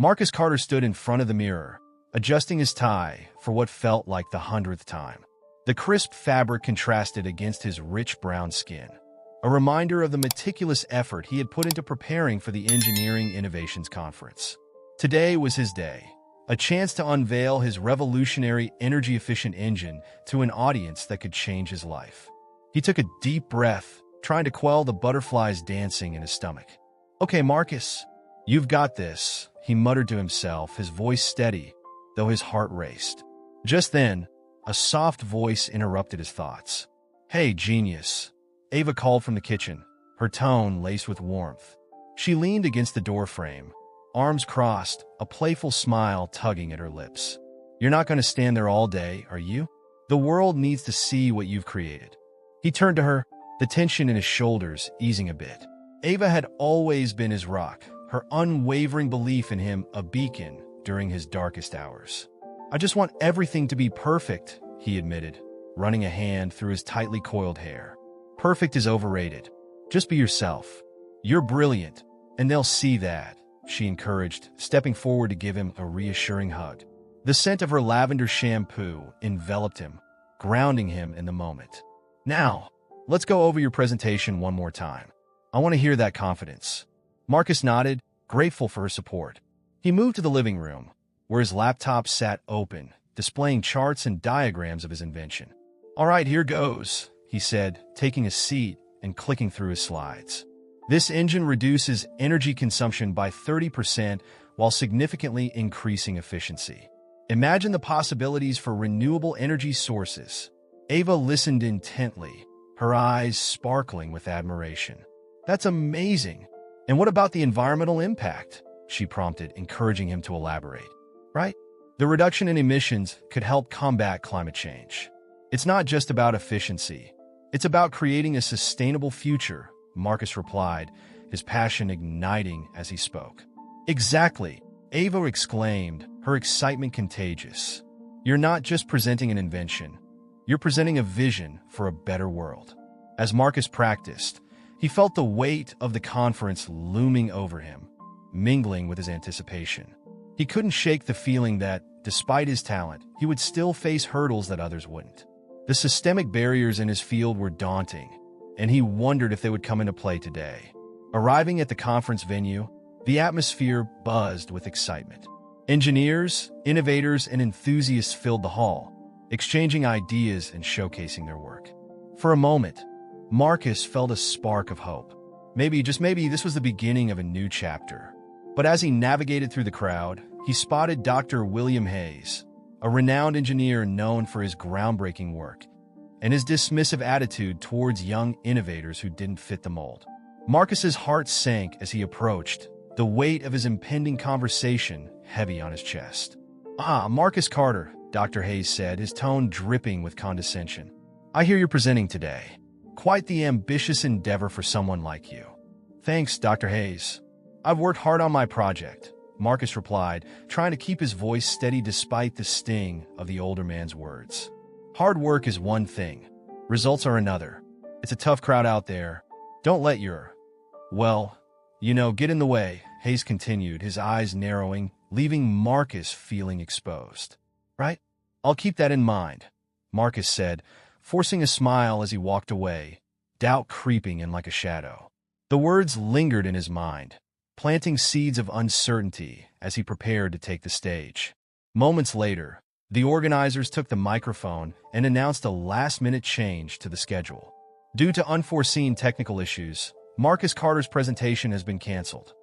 Marcus Carter stood in front of the mirror, adjusting his tie for what felt like the 100th time. The crisp fabric contrasted against his rich brown skin, a reminder of the meticulous effort he had put into preparing for the Engineering Innovations Conference. Today was his day, a chance to unveil his revolutionary energy-efficient engine to an audience that could change his life. He took a deep breath, trying to quell the butterflies dancing in his stomach. "Okay, Marcus, you've got this," he muttered to himself, his voice steady, though his heart raced. Just then, a soft voice interrupted his thoughts. "Hey, genius," Ava called from the kitchen, her tone laced with warmth. She leaned against the doorframe, arms crossed, a playful smile tugging at her lips. "You're not going to stand there all day, are you? The world needs to see what you've created." He turned to her, the tension in his shoulders easing a bit. Ava had always been his rock, her unwavering belief in him a beacon during his darkest hours. "I just want everything to be perfect," he admitted, running a hand through his tightly coiled hair. "Perfect is overrated. Just be yourself. You're brilliant, and they'll see that," she encouraged, stepping forward to give him a reassuring hug. The scent of her lavender shampoo enveloped him, grounding him in the moment. "Now, let's go over your presentation one more time. I want to hear that confidence." Marcus nodded, grateful for her support. He moved to the living room, where his laptop sat open, displaying charts and diagrams of his invention. "All right, here goes," he said, taking a seat and clicking through his slides. "This engine reduces energy consumption by 30% while significantly increasing efficiency. Imagine the possibilities for renewable energy sources." Ava listened intently, her eyes sparkling with admiration. "That's amazing. And what about the environmental impact?" she prompted, encouraging him to elaborate. "Right? The reduction in emissions could help combat climate change. It's not just about efficiency. It's about creating a sustainable future," Marcus replied, his passion igniting as he spoke. "Exactly," Ava exclaimed, her excitement contagious. "You're not just presenting an invention. You're presenting a vision for a better world." As Marcus practiced, he felt the weight of the conference looming over him, mingling with his anticipation. He couldn't shake the feeling that, despite his talent, he would still face hurdles that others wouldn't. The systemic barriers in his field were daunting, and he wondered if they would come into play today. Arriving at the conference venue, the atmosphere buzzed with excitement. Engineers, innovators, and enthusiasts filled the hall, exchanging ideas and showcasing their work. For a moment, Marcus felt a spark of hope. Maybe, just maybe, this was the beginning of a new chapter. But as he navigated through the crowd, he spotted Dr. William Hayes, a renowned engineer known for his groundbreaking work, and his dismissive attitude towards young innovators who didn't fit the mold. Marcus's heart sank as he approached, the weight of his impending conversation heavy on his chest. "Ah, Marcus Carter," Dr. Hayes said, his tone dripping with condescension. "I hear you're presenting today. Quite the ambitious endeavor for someone like you." "Thanks, Dr. Hayes. I've worked hard on my project," Marcus replied, trying to keep his voice steady despite the sting of the older man's words. "Hard work is one thing. Results are another. It's a tough crowd out there. Don't let your, get in the way," Hayes continued, his eyes narrowing, leaving Marcus feeling exposed. "Right? I'll keep that in mind," Marcus said, forcing a smile as he walked away, doubt creeping in like a shadow. The words lingered in his mind, planting seeds of uncertainty as he prepared to take the stage. Moments later, the organizers took the microphone and announced a last-minute change to the schedule. Due to unforeseen technical issues, Marcus Carter's presentation has been canceled.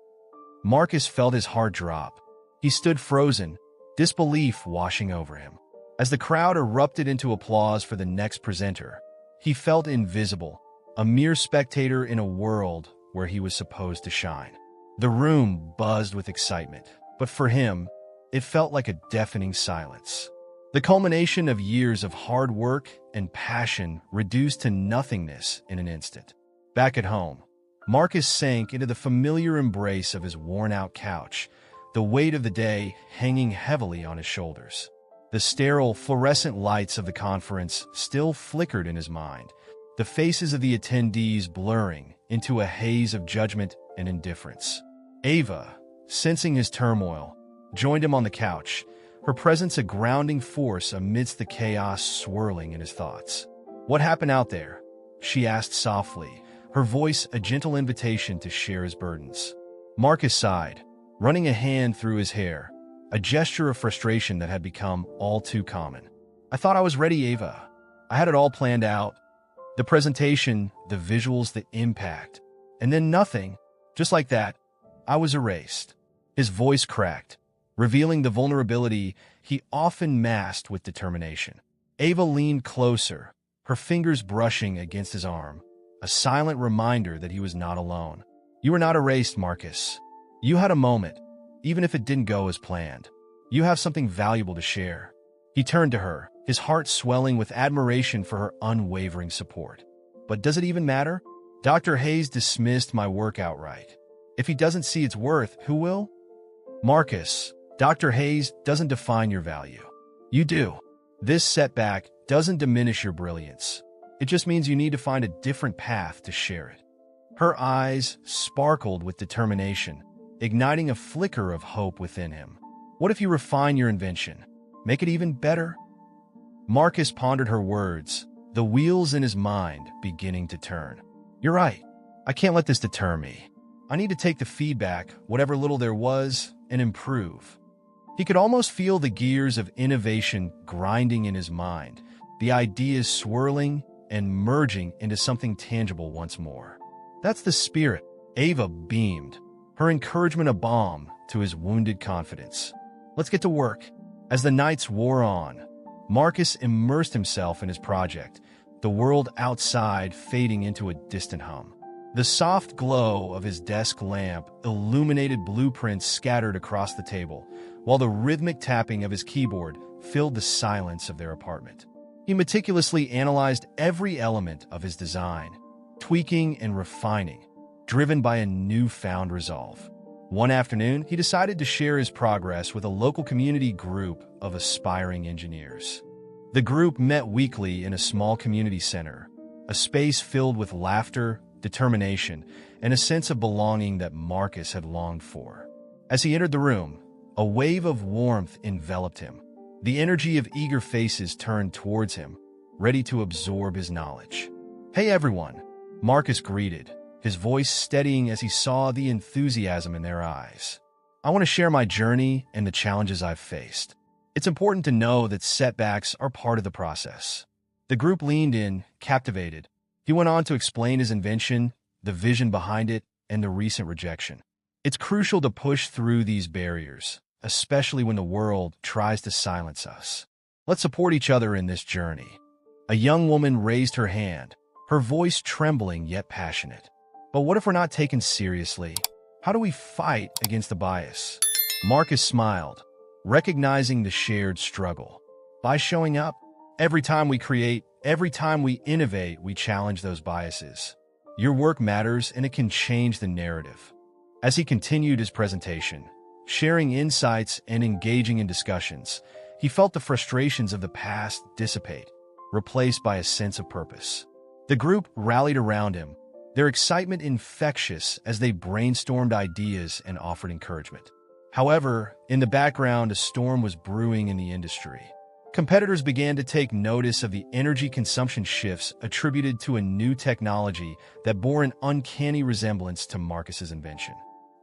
Marcus felt his heart drop. He stood frozen, disbelief washing over him. As the crowd erupted into applause for the next presenter, he felt invisible, a mere spectator in a world where he was supposed to shine. The room buzzed with excitement, but for him, it felt like a deafening silence. The culmination of years of hard work and passion reduced to nothingness in an instant. Back at home, Marcus sank into the familiar embrace of his worn-out couch, the weight of the day hanging heavily on his shoulders. The sterile, fluorescent lights of the conference still flickered in his mind, the faces of the attendees blurring into a haze of judgment and indifference. Ava, sensing his turmoil, joined him on the couch, her presence a grounding force amidst the chaos swirling in his thoughts. "What happened out there?" she asked softly, her voice a gentle invitation to share his burdens. Marcus sighed, running a hand through his hair, a gesture of frustration that had become all too common. "I thought I was ready, Ava. I had it all planned out. The presentation, the visuals, the impact. And then nothing. Just like that, I was erased." His voice cracked, revealing the vulnerability he often masked with determination. Ava leaned closer, her fingers brushing against his arm, a silent reminder that he was not alone. "You were not erased, Marcus. You had a moment, even if it didn't go as planned. You have something valuable to share." He turned to her, his heart swelling with admiration for her unwavering support. "But does it even matter? Dr. Hayes dismissed my work outright. If he doesn't see its worth, who will?" "Marcus, Dr. Hayes doesn't define your value. You do. This setback doesn't diminish your brilliance. It just means you need to find a different path to share it." Her eyes sparkled with determination, igniting a flicker of hope within him. "What if you refine your invention? Make it even better?" Marcus pondered her words, the wheels in his mind beginning to turn. "You're right. I can't let this deter me. I need to take the feedback, whatever little there was, and improve." He could almost feel the gears of innovation grinding in his mind, the ideas swirling and merging into something tangible once more. "That's the spirit." Ava beamed, her encouragement a balm to his wounded confidence. "Let's get to work." As the nights wore on, Marcus immersed himself in his project, the world outside fading into a distant hum. The soft glow of his desk lamp illuminated blueprints scattered across the table, while the rhythmic tapping of his keyboard filled the silence of their apartment. He meticulously analyzed every element of his design, tweaking and refining, driven by a newfound resolve. One afternoon, he decided to share his progress with a local community group of aspiring engineers. The group met weekly in a small community center, a space filled with laughter, determination, and a sense of belonging that Marcus had longed for. As he entered the room, a wave of warmth enveloped him. The energy of eager faces turned towards him, ready to absorb his knowledge. "Hey everyone," Marcus greeted, his voice steadying as he saw the enthusiasm in their eyes. "I want to share my journey and the challenges I've faced. It's important to know that setbacks are part of the process." The group leaned in, captivated. He went on to explain his invention, the vision behind it, and the recent rejection. "It's crucial to push through these barriers, especially when the world tries to silence us. Let's support each other in this journey." A young woman raised her hand, her voice trembling yet passionate. "But what if we're not taken seriously? How do we fight against the bias?" Marcus smiled, recognizing the shared struggle. "By showing up. Every time we create, every time we innovate, we challenge those biases. Your work matters, and it can change the narrative." As he continued his presentation, sharing insights and engaging in discussions, he felt the frustrations of the past dissipate, replaced by a sense of purpose. The group rallied around him, their excitement infectious as they brainstormed ideas and offered encouragement. However, in the background, a storm was brewing in the industry. Competitors began to take notice of the energy consumption shifts attributed to a new technology that bore an uncanny resemblance to Marcus's invention.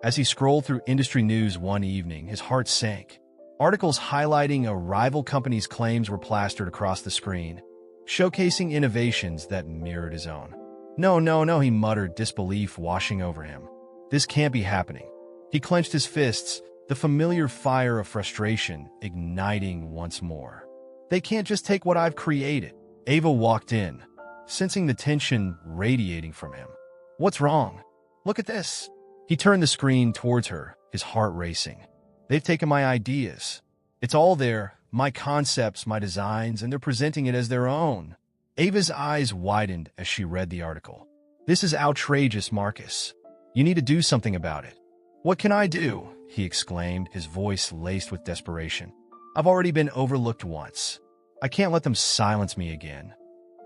As he scrolled through industry news one evening, his heart sank. Articles highlighting a rival company's claims were plastered across the screen, showcasing innovations that mirrored his own. No, he muttered, disbelief washing over him. "This can't be happening." He clenched his fists, the familiar fire of frustration igniting once more. "They can't just take what I've created." Ava walked in, sensing the tension radiating from him. "What's wrong? Look at this." He turned the screen towards her, his heart racing. "They've taken my ideas. It's all there, my concepts, my designs, and they're presenting it as their own." Ava's eyes widened as she read the article. "This is outrageous, Marcus. You need to do something about it." "What can I do?" he exclaimed, his voice laced with desperation. "I've already been overlooked once. I can't let them silence me again."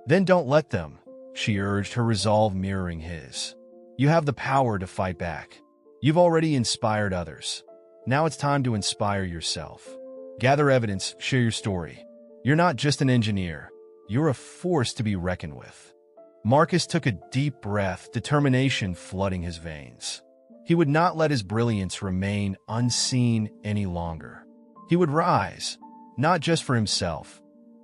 "Then don't let them," she urged, her resolve mirroring his. "You have the power to fight back. You've already inspired others. Now it's time to inspire yourself. Gather evidence, share your story. You're not just an engineer. You're a force to be reckoned with. Marcus took a deep breath, determination flooding his veins. He would not let his brilliance remain unseen any longer. He would rise, not just for himself,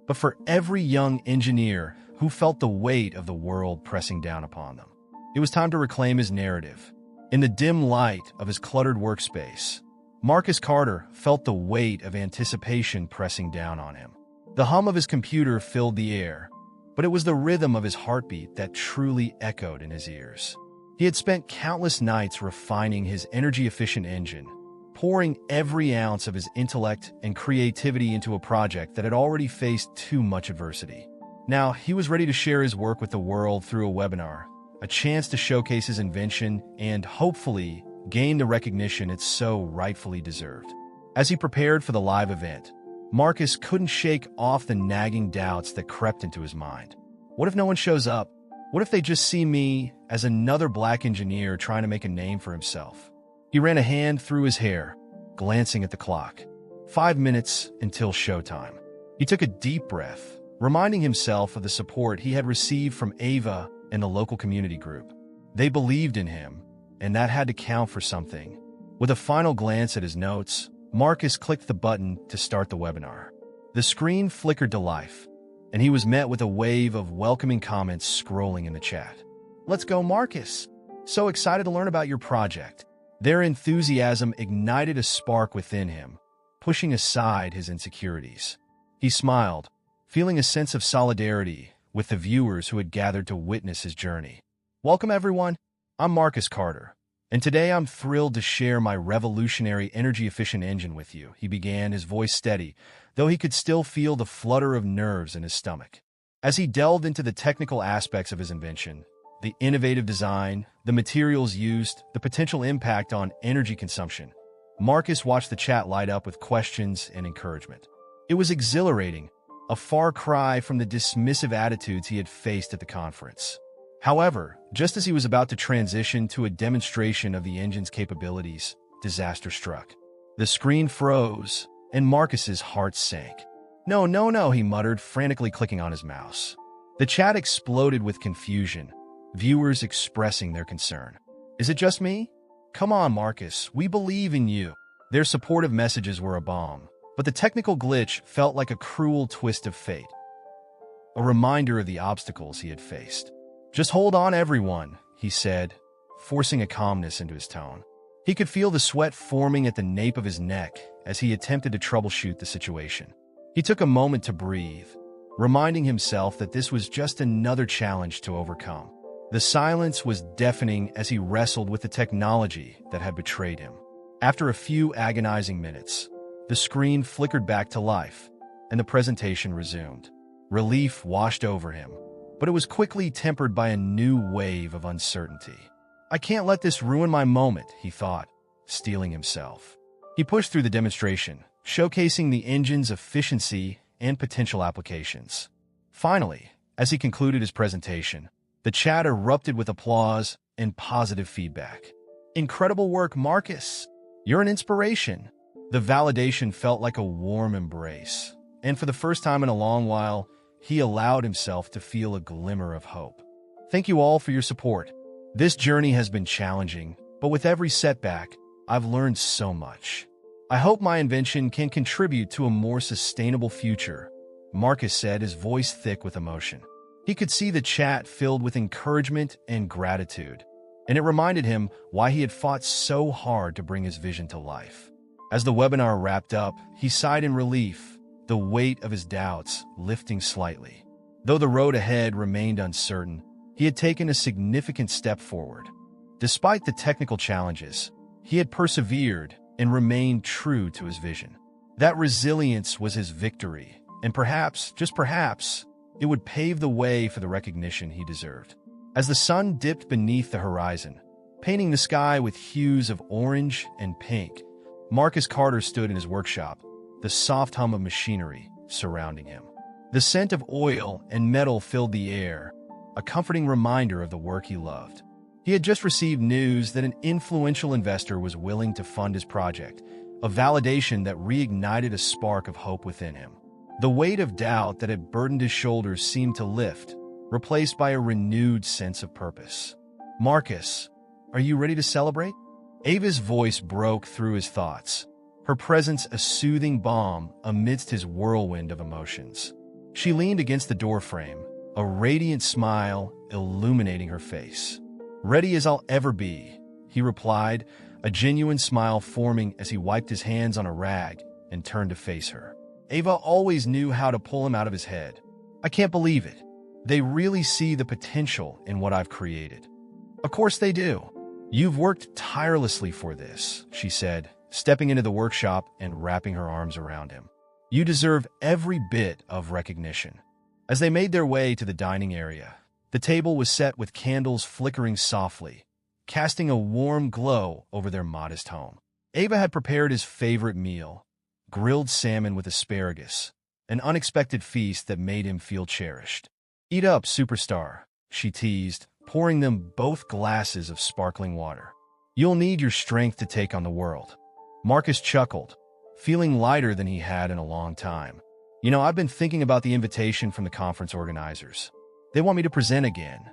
but for every young engineer who felt the weight of the world pressing down upon them. It was time to reclaim his narrative. In the dim light of his cluttered workspace, Marcus Carter felt the weight of anticipation pressing down on him. The hum of his computer filled the air, but it was the rhythm of his heartbeat that truly echoed in his ears. He had spent countless nights refining his energy-efficient engine, pouring every ounce of his intellect and creativity into a project that had already faced too much adversity. Now, he was ready to share his work with the world through a webinar, a chance to showcase his invention and, hopefully, gain the recognition it so rightfully deserved. As he prepared for the live event, Marcus couldn't shake off the nagging doubts that crept into his mind. What if no one shows up? What if they just see me as another black engineer trying to make a name for himself? He ran a hand through his hair, glancing at the clock. 5 minutes until showtime. He took a deep breath, reminding himself of the support he had received from Ava and the local community group. They believed in him, and that had to count for something. With a final glance at his notes, Marcus clicked the button to start the webinar. The screen flickered to life, and he was met with a wave of welcoming comments scrolling in the chat. "Let's go, Marcus! So excited to learn about your project." Their enthusiasm ignited a spark within him, pushing aside his insecurities. He smiled, feeling a sense of solidarity with the viewers who had gathered to witness his journey. "Welcome, everyone. I'm Marcus Carter, and today I'm thrilled to share my revolutionary energy-efficient engine with you," he began, his voice steady, though he could still feel the flutter of nerves in his stomach. As he delved into the technical aspects of his invention, the innovative design, the materials used, the potential impact on energy consumption, Marcus watched the chat light up with questions and encouragement. It was exhilarating, a far cry from the dismissive attitudes he had faced at the conference. However, just as he was about to transition to a demonstration of the engine's capabilities, disaster struck. The screen froze, and Marcus's heart sank. No, he muttered, frantically clicking on his mouse. The chat exploded with confusion, viewers expressing their concern. "Is it just me? Come on, Marcus, we believe in you." Their supportive messages were a balm, but the technical glitch felt like a cruel twist of fate, a reminder of the obstacles he had faced. "Just hold on, everyone," he said, forcing a calmness into his tone. He could feel the sweat forming at the nape of his neck as he attempted to troubleshoot the situation. He took a moment to breathe, reminding himself that this was just another challenge to overcome. The silence was deafening as he wrestled with the technology that had betrayed him. After a few agonizing minutes, the screen flickered back to life, and the presentation resumed. Relief washed over him, but it was quickly tempered by a new wave of uncertainty. "I can't let this ruin my moment," he thought, steeling himself. He pushed through the demonstration, showcasing the engine's efficiency and potential applications. Finally, as he concluded his presentation, the chat erupted with applause and positive feedback. "Incredible work, Marcus! You're an inspiration." The validation felt like a warm embrace, and for the first time in a long while, he allowed himself to feel a glimmer of hope. "Thank you all for your support. This journey has been challenging, but with every setback, I've learned so much. I hope my invention can contribute to a more sustainable future," Marcus said, his voice thick with emotion. He could see the chat filled with encouragement and gratitude, and it reminded him why he had fought so hard to bring his vision to life. As the webinar wrapped up, he sighed in relief, the weight of his doubts lifting slightly. Though the road ahead remained uncertain, he had taken a significant step forward. Despite the technical challenges, he had persevered and remained true to his vision. That resilience was his victory, and perhaps, just perhaps, it would pave the way for the recognition he deserved. As the sun dipped beneath the horizon, painting the sky with hues of orange and pink, Marcus Carter stood in his workshop, the soft hum of machinery surrounding him. The scent of oil and metal filled the air, a comforting reminder of the work he loved. He had just received news that an influential investor was willing to fund his project, a validation that reignited a spark of hope within him. The weight of doubt that had burdened his shoulders seemed to lift, replaced by a renewed sense of purpose. "Marcus, are you ready to celebrate?" Ava's voice broke through his thoughts, her presence a soothing balm amidst his whirlwind of emotions. She leaned against the doorframe, a radiant smile illuminating her face. "Ready as I'll ever be," he replied, a genuine smile forming as he wiped his hands on a rag and turned to face her. Ava always knew how to pull him out of his head. "I can't believe it. They really see the potential in what I've created." "Of course they do. You've worked tirelessly for this," she said, stepping into the workshop and wrapping her arms around him. "You deserve every bit of recognition." As they made their way to the dining area, the table was set with candles flickering softly, casting a warm glow over their modest home. Ava had prepared his favorite meal, grilled salmon with asparagus, an unexpected feast that made him feel cherished. "Eat up, superstar," she teased, pouring them both glasses of sparkling water. "You'll need your strength to take on the world." Marcus chuckled, feeling lighter than he had in a long time. I've been thinking about the invitation from the conference organizers. They want me to present again."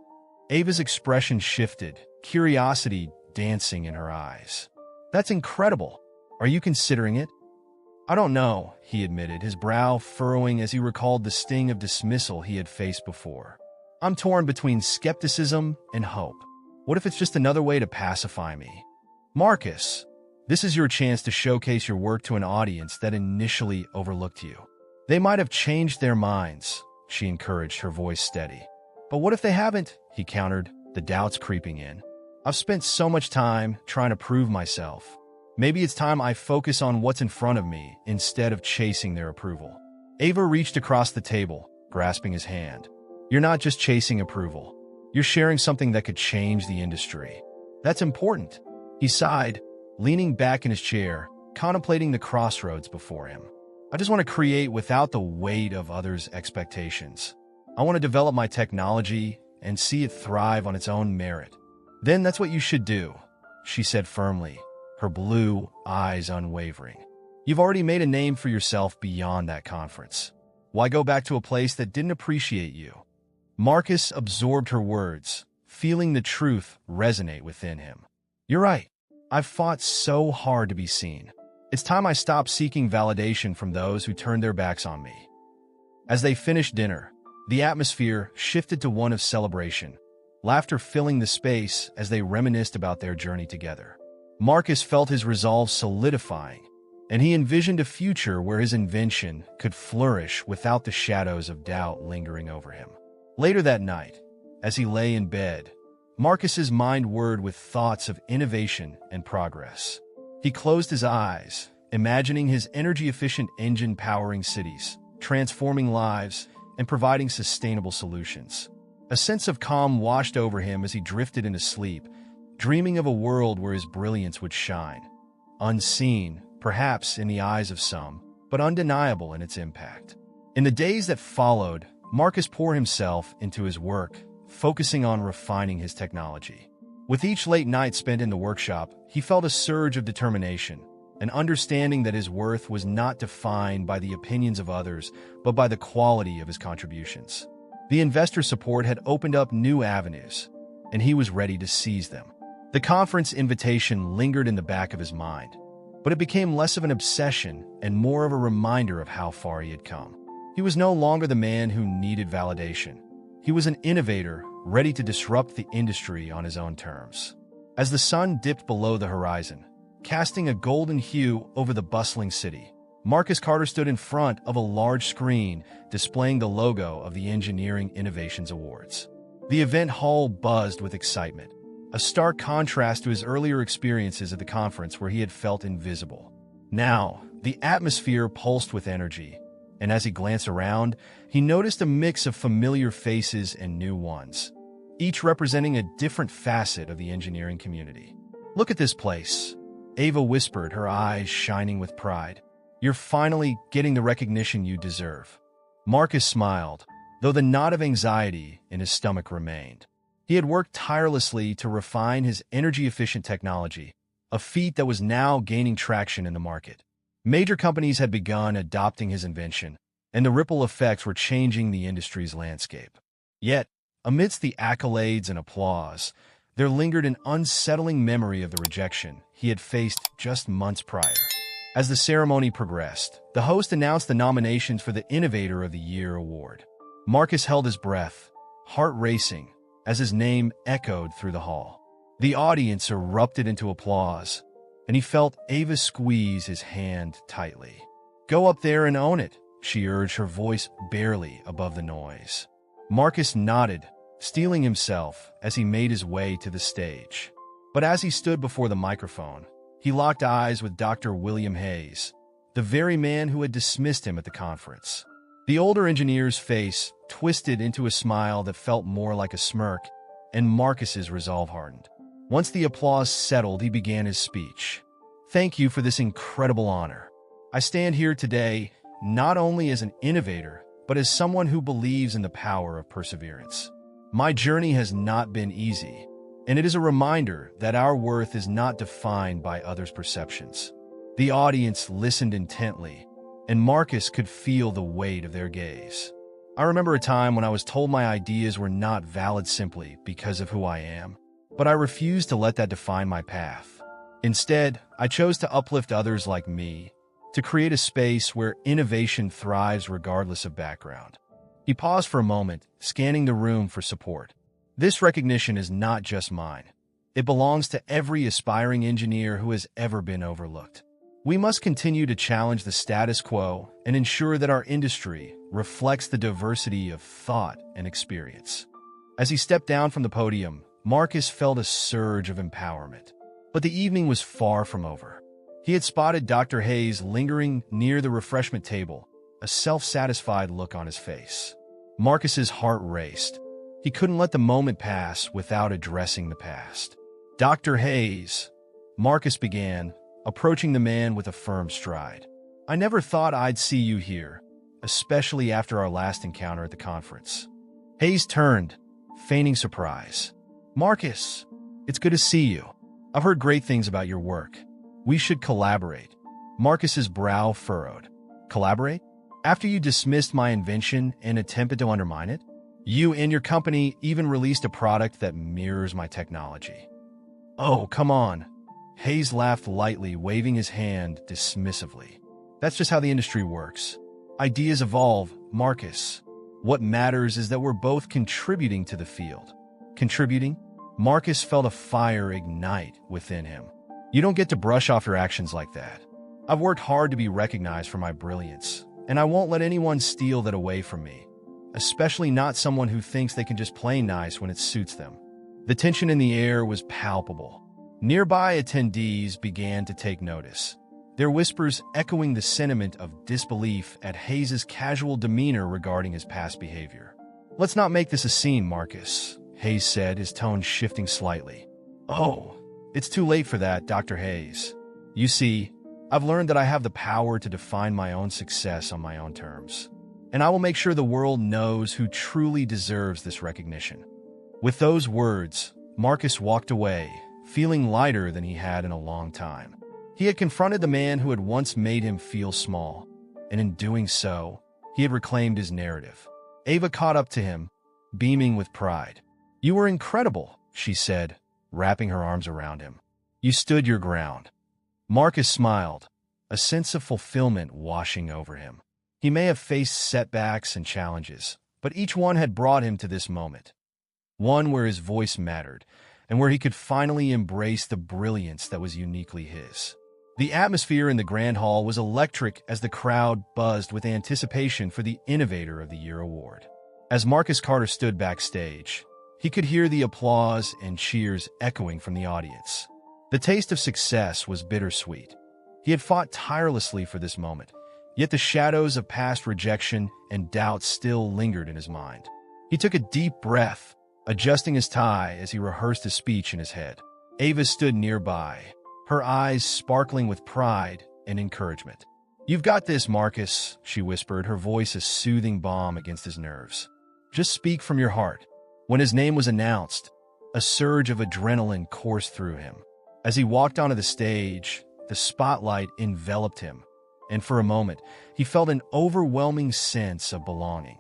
Ava's expression shifted, curiosity dancing in her eyes. "That's incredible. Are you considering it?" "I don't know," he admitted, his brow furrowing as he recalled the sting of dismissal he had faced before. "I'm torn between skepticism and hope. What if it's just another way to pacify me?" "Marcus, this is your chance to showcase your work to an audience that initially overlooked you. They might have changed their minds," she encouraged, her voice steady. "But what if they haven't?" he countered, the doubts creeping in. "I've spent so much time trying to prove myself. Maybe it's time I focus on what's in front of me instead of chasing their approval." Ava reached across the table, grasping his hand. "You're not just chasing approval. You're sharing something that could change the industry. That's important." He sighed, leaning back in his chair, contemplating the crossroads before him. "I just want to create without the weight of others' expectations. I want to develop my technology and see it thrive on its own merit." "Then that's what you should do," she said firmly, her blue eyes unwavering. "You've already made a name for yourself beyond that conference. Why go back to a place that didn't appreciate you?" Marcus absorbed her words, feeling the truth resonate within him. "You're right. I've fought so hard to be seen. It's time I stopped seeking validation from those who turned their backs on me." As they finished dinner, the atmosphere shifted to one of celebration, laughter filling the space as they reminisced about their journey together. Marcus felt his resolve solidifying, and he envisioned a future where his invention could flourish without the shadows of doubt lingering over him. Later that night, as he lay in bed, Marcus's mind whirred with thoughts of innovation and progress. He closed his eyes, imagining his energy-efficient engine powering cities, transforming lives, and providing sustainable solutions. A sense of calm washed over him as he drifted into sleep, dreaming of a world where his brilliance would shine. Unseen, perhaps in the eyes of some, but undeniable in its impact. In the days that followed, Marcus poured himself into his work, focusing on refining his technology. With each late night spent in the workshop, he felt a surge of determination, an understanding that his worth was not defined by the opinions of others, but by the quality of his contributions. The investor support had opened up new avenues, and he was ready to seize them. The conference invitation lingered in the back of his mind, but it became less of an obsession and more of a reminder of how far he had come. He was no longer the man who needed validation. He was an innovator, ready to disrupt the industry on his own terms. As the sun dipped below the horizon, casting a golden hue over the bustling city, Marcus Carter stood in front of a large screen displaying the logo of the Engineering Innovations Awards. The event hall buzzed with excitement, a stark contrast to his earlier experiences at the conference where he had felt invisible. Now, the atmosphere pulsed with energy, and as he glanced around, he noticed a mix of familiar faces and new ones, each representing a different facet of the engineering community. "Look at this place," Ava whispered, her eyes shining with pride. "You're finally getting the recognition you deserve." Marcus smiled, though the knot of anxiety in his stomach remained. He had worked tirelessly to refine his energy-efficient technology, a feat that was now gaining traction in the market. Major companies had begun adopting his invention, and the ripple effects were changing the industry's landscape. Yet, amidst the accolades and applause, there lingered an unsettling memory of the rejection he had faced just months prior. As the ceremony progressed, the host announced the nominations for the Innovator of the Year award. Marcus held his breath, heart racing, as his name echoed through the hall. The audience erupted into applause, and he felt Ava squeeze his hand tightly. "Go up there and own it," she urged, her voice barely above the noise. Marcus nodded, steeling himself as he made his way to the stage. But as he stood before the microphone, he locked eyes with Dr. William Hayes, the very man who had dismissed him at the conference. The older engineer's face twisted into a smile that felt more like a smirk, and Marcus's resolve hardened. Once the applause settled, he began his speech. "Thank you for this incredible honor. I stand here today not only as an innovator, but as someone who believes in the power of perseverance. My journey has not been easy, and it is a reminder that our worth is not defined by others' perceptions." The audience listened intently, and Marcus could feel the weight of their gaze. "I remember a time when I was told my ideas were not valid simply because of who I am, but I refused to let that define my path. Instead, I chose to uplift others like me, to create a space where innovation thrives regardless of background." He paused for a moment, scanning the room for support. "This recognition is not just mine. It belongs to every aspiring engineer who has ever been overlooked. We must continue to challenge the status quo and ensure that our industry reflects the diversity of thought and experience." As he stepped down from the podium, Marcus felt a surge of empowerment. But the evening was far from over. He had spotted Dr. Hayes lingering near the refreshment table, a self-satisfied look on his face. Marcus's heart raced. He couldn't let the moment pass without addressing the past. "Dr. Hayes," Marcus began, approaching the man with a firm stride. "I never thought I'd see you here, especially after our last encounter at the conference." Hayes turned, feigning surprise. "Marcus, it's good to see you. I've heard great things about your work. We should collaborate." Marcus's brow furrowed. "Collaborate? After you dismissed my invention and attempted to undermine it? You and your company even released a product that mirrors my technology." "Oh, come on." Hayes laughed lightly, waving his hand dismissively. "That's just how the industry works. Ideas evolve, Marcus. What matters is that we're both contributing to the field." Contributing? Marcus felt a fire ignite within him. "You don't get to brush off your actions like that. I've worked hard to be recognized for my brilliance, and I won't let anyone steal that away from me, especially not someone who thinks they can just play nice when it suits them." The tension in the air was palpable. Nearby attendees began to take notice, their whispers echoing the sentiment of disbelief at Hayes' casual demeanor regarding his past behavior. "Let's not make this a scene, Marcus," Hayes said, his tone shifting slightly. "Oh, it's too late for that, Dr. Hayes. You see, I've learned that I have the power to define my own success on my own terms, and I will make sure the world knows who truly deserves this recognition." With those words, Marcus walked away, feeling lighter than he had in a long time. He had confronted the man who had once made him feel small, and in doing so, he had reclaimed his narrative. Ava caught up to him, beaming with pride. "You were incredible," she said, wrapping her arms around him. "You stood your ground." Marcus smiled, a sense of fulfillment washing over him. He may have faced setbacks and challenges, but each one had brought him to this moment. One where his voice mattered, and where he could finally embrace the brilliance that was uniquely his. The atmosphere in the Grand Hall was electric as the crowd buzzed with anticipation for the Innovator of the Year award. As Marcus Carter stood backstage, he could hear the applause and cheers echoing from the audience. The taste of success was bittersweet. He had fought tirelessly for this moment, yet the shadows of past rejection and doubt still lingered in his mind. He took a deep breath, adjusting his tie as he rehearsed his speech in his head. Ava stood nearby, her eyes sparkling with pride and encouragement. "You've got this, Marcus," she whispered, her voice a soothing balm against his nerves. "Just speak from your heart." When his name was announced, a surge of adrenaline coursed through him. As he walked onto the stage, the spotlight enveloped him, and for a moment, he felt an overwhelming sense of belonging.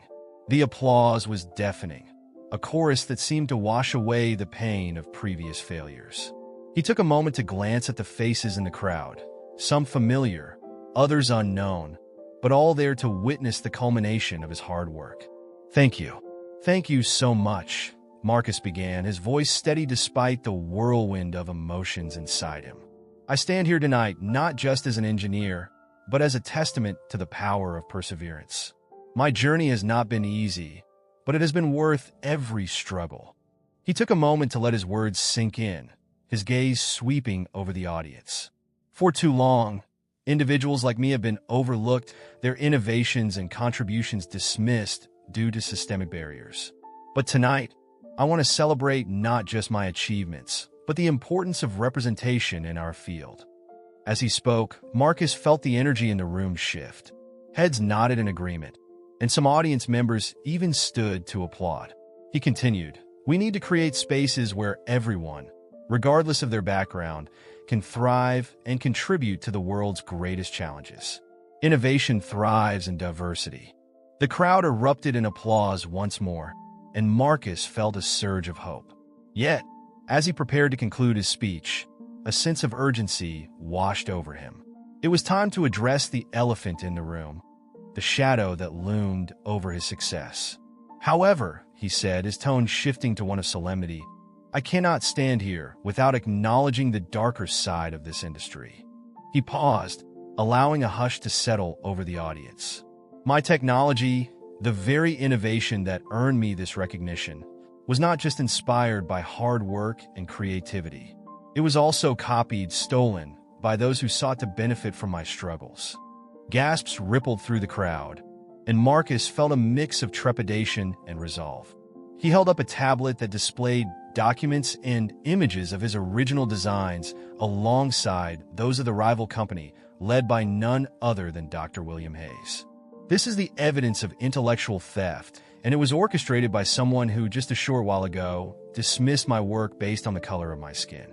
The applause was deafening, a chorus that seemed to wash away the pain of previous failures. He took a moment to glance at the faces in the crowd, some familiar, others unknown, but all there to witness the culmination of his hard work. "Thank you. Thank you so much," Marcus began, his voice steady despite the whirlwind of emotions inside him. "I stand here tonight not just as an engineer, but as a testament to the power of perseverance. My journey has not been easy, but it has been worth every struggle." He took a moment to let his words sink in, his gaze sweeping over the audience. "For too long, individuals like me have been overlooked, their innovations and contributions dismissed due to systemic barriers. But tonight, I want to celebrate not just my achievements, but the importance of representation in our field." As he spoke, Marcus felt the energy in the room shift. Heads nodded in agreement, and some audience members even stood to applaud. He continued, "We need to create spaces where everyone, regardless of their background, can thrive and contribute to the world's greatest challenges. Innovation thrives in diversity." The crowd erupted in applause once more, and Marcus felt a surge of hope. Yet, as he prepared to conclude his speech, a sense of urgency washed over him. It was time to address the elephant in the room, the shadow that loomed over his success. "However," he said, his tone shifting to one of solemnity, "I cannot stand here without acknowledging the darker side of this industry." He paused, allowing a hush to settle over the audience. "My technology, the very innovation that earned me this recognition, was not just inspired by hard work and creativity. It was also copied, stolen, by those who sought to benefit from my struggles." Gasps rippled through the crowd, and Marcus felt a mix of trepidation and resolve. He held up a tablet that displayed documents and images of his original designs alongside those of the rival company, led by none other than Dr. William Hayes. "This is the evidence of intellectual theft, and it was orchestrated by someone who, just a short while ago, dismissed my work based on the color of my skin."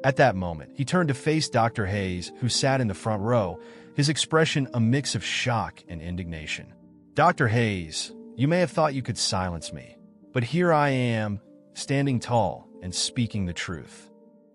At that moment, he turned to face Dr. Hayes, who sat in the front row, his expression a mix of shock and indignation. "Dr. Hayes, you may have thought you could silence me, but here I am, standing tall and speaking the truth."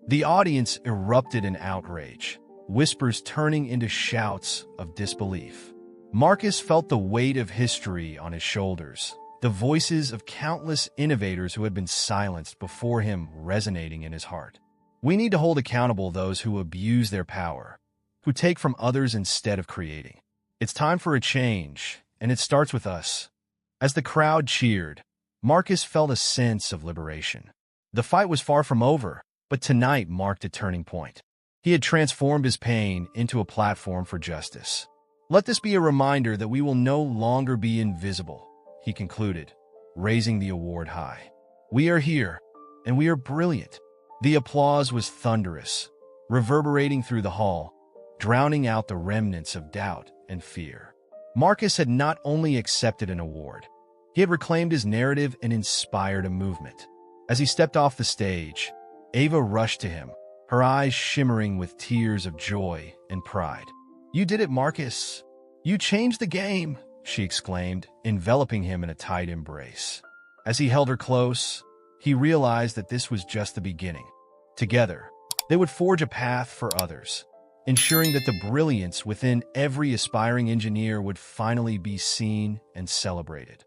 The audience erupted in outrage, whispers turning into shouts of disbelief. Marcus felt the weight of history on his shoulders, the voices of countless innovators who had been silenced before him resonating in his heart. "We need to hold accountable those who abuse their power, who take from others instead of creating. It's time for a change, and it starts with us." As the crowd cheered, Marcus felt a sense of liberation. The fight was far from over, but tonight marked a turning point. He had transformed his pain into a platform for justice. "Let this be a reminder that we will no longer be invisible," he concluded, raising the award high. "We are here, and we are brilliant." The applause was thunderous, reverberating through the hall, drowning out the remnants of doubt and fear. Marcus had not only accepted an award, he had reclaimed his narrative and inspired a movement. As he stepped off the stage, Ava rushed to him, her eyes shimmering with tears of joy and pride. "You did it, Marcus. You changed the game," she exclaimed, enveloping him in a tight embrace. As he held her close, he realized that this was just the beginning. Together, they would forge a path for others, ensuring that the brilliance within every aspiring engineer would finally be seen and celebrated.